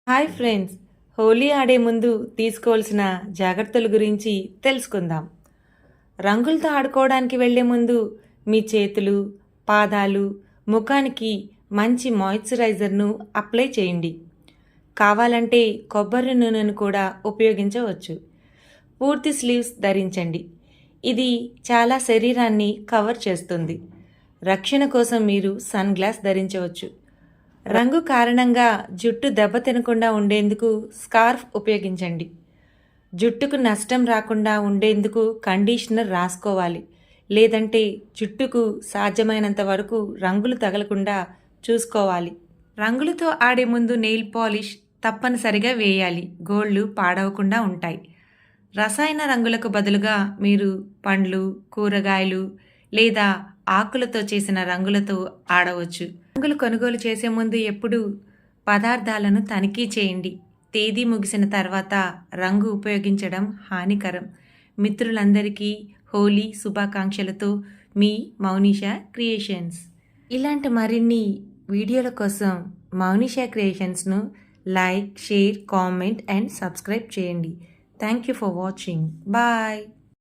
Hi friends, Holi ఆడే ముందు తీసుకోవాల్సిన జాగ్రత్తల గురించి తెలుసుకుందాం. రంగులతో ఆడుకోవడానికి వెళ్ళే ముందు మీ చేతులు, పాదాలు, ముఖానికి మంచి మాయిశ్చరైజర్ను అప్లై చేయండి. కావాలంటే కొబ్బరి నూనెను కూడా ఉపయోగించవచ్చు. పూర్తి స్లీవ్స్ ధరించండి. ఇది చాలా శరీరాన్ని కవర్ చేస్తుంది. రక్షణ కోసం మీరు సన్ గ్లాస్ ధరించవచ్చు. రంగు కారణంగా జుట్టు దెబ్బతినకుండా ఉండేందుకు స్కార్ఫ్ ఉపయోగించండి. జుట్టుకు నష్టం రాకుండా ఉండేందుకు కండిషనర్ రాసుకోవాలి. లేదంటే జుట్టుకు సాధ్యమైనంత వరకు రంగులు తగలకుండా చూసుకోవాలి. రంగులతో ఆడే ముందు నెయిల్ పాలిష్ తప్పనిసరిగా వేయాలి. గోళ్ళు పాడవకుండా ఉంటాయి. రసాయన రంగులకు బదులుగా మీరు పండ్లు, కూరగాయలు లేదా ఆకులతో చేసిన రంగులతో ఆడవచ్చు. రంగులు కొనుగోలు చేసే ముందు ఎప్పుడూ పదార్థాలను తనిఖీ చేయండి. తేదీ ముగిసిన తర్వాత రంగు ఉపయోగించడం హానికరం. మిత్రులందరికీ హోలీ శుభాకాంక్షలతో మీ మౌనిషా క్రియేషన్స్. ఇలాంటి మరిన్ని వీడియోల కోసం మౌనిషా క్రియేషన్స్ను like, share, comment and subscribe చేయండి. Thank you for watching. Bye.